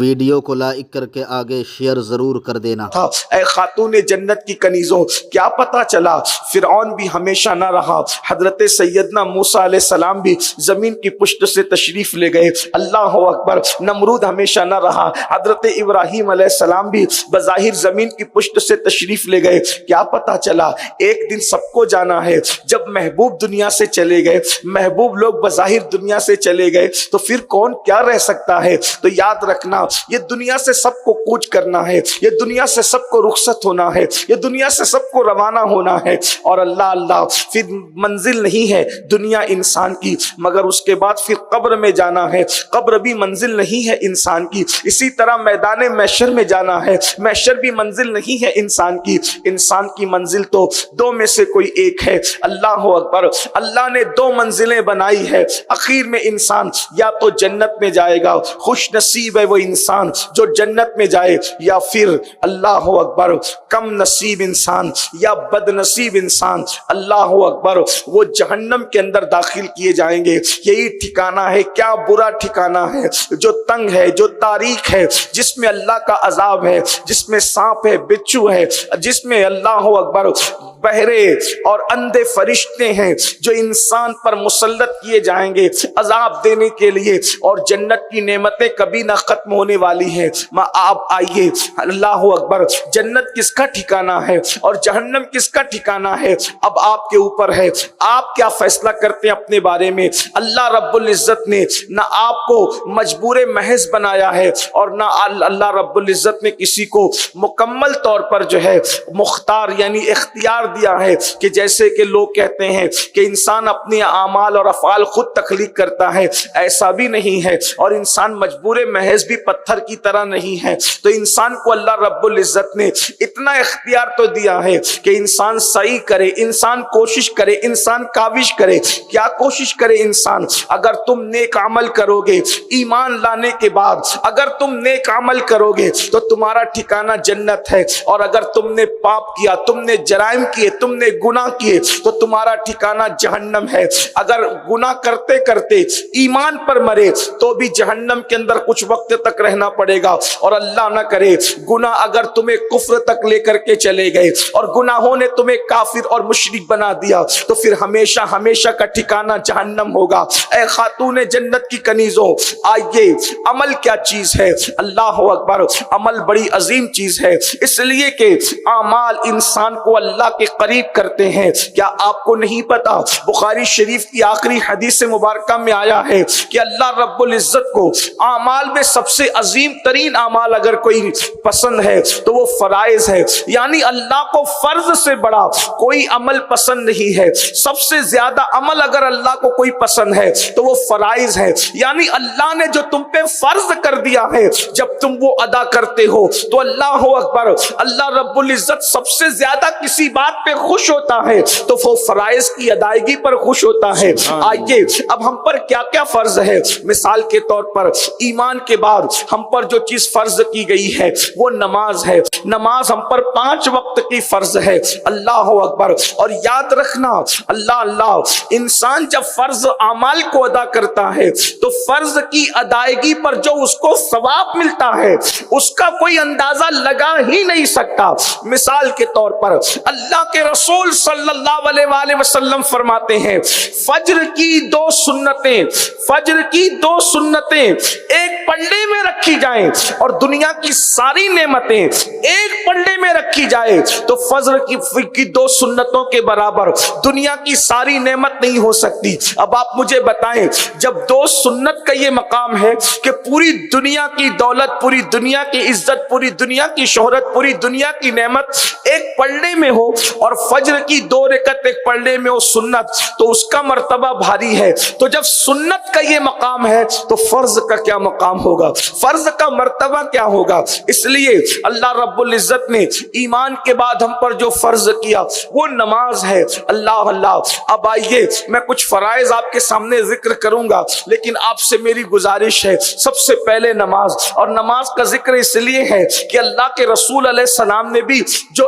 Video کو like کر کے آگے شیئر ضرور کر دینا تھا۔ اے خاتون جنت کی کنیزوں، کیا پتا چلا فرعون بھی ہمیشہ نہ رہا، حضرت سیدنا موسیٰ علیہ السلام بھی زمین کی پشت سے تشریف لے گئے، اللہ اکبر، نمرود ہمیشہ نہ رہا، حضرت ابراہیم علیہ السلام بھی بظاہر زمین کی پشت سے تشریف لے گئے، کیا پتا چلا ایک دن سب کو جانا ہے۔ جب محبوب دنیا سے چلے گئے، محبوب لوگ بظاہر دنیا سے چلے گئے تو پھر کون کیا رہ سکتا ہے؟ تو یاد رکھنا یہ دنیا سے سب کو کوچ کرنا ہے، یہ دنیا سے سب کو رخصت ہونا ہے، یہ دنیا سے سب کو روانہ ہونا ہے، اور اللہ پھر منزل نہیں ہے دنیا انسان کی، مگر اس کے بعد پھر قبر میں جانا ہے، قبر بھی منزل نہیں ہے انسان کی، اسی طرح میدان محشر میں جانا ہے، محشر بھی منزل نہیں ہے انسان کی، انسان کی منزل تو دو میں سے کوئی ایک ہے، اللہ اکبر، اللہ نے دو منزلیں بنائی ہے، اخیر میں انسان یا تو جنت میں جائے گا، خوش نصیب ہے وہ انسان جو جنت میں جائے، یا پھر اللہ اکبر کم نصیب انسان یا بد نصیب انسان اللہ اکبر وہ جہنم کے اندر داخل کیے جائیں گے۔ یہی ٹھکانہ ہے، کیا برا ٹھکانہ ہے، جو تنگ ہے، جو تاریک ہے، جس میں اللہ کا عذاب ہے، جس میں سانپ ہے، بچھو ہے، جس میں اللہ اکبر بہرے اور اندھے فرشتے ہیں جو انسان پر مسلط کیے جائیں گے عذاب دینے کے لیے، اور جنت کی نعمتیں کبھی نہ ختم ہونے والی ہیں۔ آپ آئیے، اللہ اکبر، جنت کس کا ٹھکانہ ہے اور جہنم کس کا ٹھکانہ ہے، اب آپ کے اوپر ہے، آپ کیا فیصلہ کرتے ہیں اپنے بارے میں۔ اللہ رب العزت نے نہ آپ کو مجبور محض بنایا ہے، اور نہ اللہ رب العزت نے کسی کو مکمل طور پر جو ہے مختار یعنی اختیار دیا ہے، کہ جیسے کہ لوگ کہتے ہیں کہ انسان اپنے اعمال اور افعال خود تخلیق کرتا ہے، ایسا بھی نہیں ہے، اور انسان مجبور محض بھی پتھر کی طرح نہیں ہے۔ تو انسان کو اللہ رب العزت نے اتنا اختیار تو دیا ہے کہ انسان سعی کرے، انسان کوشش کرے، انسان کاوش کرے۔ کیا کوشش کرے انسان؟ اگر تم نیک عمل کرو گے ایمان لانے کے بعد، اگر تم نیک عمل کرو گے تو تمہارا ٹھکانہ جنت ہے، اور اگر تم نے پاپ کیا، تم نے جرائم کیے، تم نے گناہ کیے تو تمہارا ٹھکانہ جہنم ہے۔ اگر گناہ کرتے کرتے ایمان پر مرے تو بھی جہنم کے اندر کچھ وقت تک رہنا پڑے گا، اور اللہ نہ کرے گناہ اگر تمہیں کفر تک لے کر کے چلے گئے اور گناہوں نے تمہیں کافر اور مشرک بنا دیا تو پھر ہمیشہ ہمیشہ کا ٹھکانہ جہنم ہوگا۔ اے خاتون جنت کی کنیزوں، آئیے، عمل کیا چیز ہے؟ اللہ اکبر، عمل بڑی عظیم چیز ہے، اس لیے کہ اعمال انسان کو اللہ کے قریب کرتے ہیں۔ کیا آپ کو نہیں پتا بخاری شریف کی آخری حدیث مبارکہ میں آیا ہے کہ اللہ رب العزت کو اعمال میں سب سے عظیم ترین اعمال اگر کوئی پسند ہے تو وہ فرائض ہے، یعنی اللہ کو فرض سے بڑا کوئی عمل پسند نہیں ہے۔ سب سے زیادہ عمل اگر اللہ کو کوئی پسند ہے تو وہ فرائض ہے، یعنی اللہ نے جو تم پہ فرض کر دیا ہے جب تم وہ ادا کرتے ہو تو اللہ اکبر، اللہ رب العزت سب سے زیادہ کسی بات پہ خوش ہوتا ہے تو وہ فرائض کی ادائیگی پر خوش ہوتا ہے۔ آئیے، اب ہم پر کیا کیا فرض ہے؟ مثال کے طور پر ایمان کے بعد ہم پر جو چیز فرض کی گئی ہے وہ نماز ہے۔ نماز ہم پر 5 وقت کی فرض ہے، اللہ اکبر، اور یاد رکھنا اللہ انسان جب فرض اعمال کو ادا کرتا ہے تو فرض کی ادائیگی پر جو اس کو ثواب ملتا ہے اس کا کوئی اندازہ لگا ہی نہیں سکتا۔ مثال کے طور پر اللہ کے رسول صلی اللہ علیہ وآلہ وسلم فرماتے ہیں فجر کی 2 سنتیں ایک پلڑے میں رکھی جائیں اور دنیا کی ساری نعمتیں ایک پلڑے میں رکھی جائے تو فجر کی 2 سنتوں کے برابر دنیا کی ساری نعمت نہیں ہو سکتی۔ اب آپ مجھے بتائیں، جب 2 سنت کا یہ مقام ہے کہ پوری دنیا کی دولت، پوری دنیا کی عزت، پوری دنیا کی شہرت، پوری دنیا کی نعمت ایک پلڑے میں ہو، اور فجر کی 2 رکعت ایک پلڑے میں ہو سنت، تو اس کا مرتبہ بھاری ہے۔ تو جب سنت کا یہ مقام ہے تو فرض کا کیا مقام ہوگا، فرض کا مرتبہ کیا ہوگا؟ اس لیے اللہ رب العزت نے ایمان کے بعد ہم پر جو فرض کیا وہ نماز ہے۔ اللہ اب آئیے، میں کچھ فرائض آپ کے سامنے ذکر کروں گا، لیکن آپ سے میری گزارش ہے سب سے پہلے نماز، اور نماز کا ذکر اس لیے ہے کہ اللہ کے رسول علیہ السلام نے بھی جو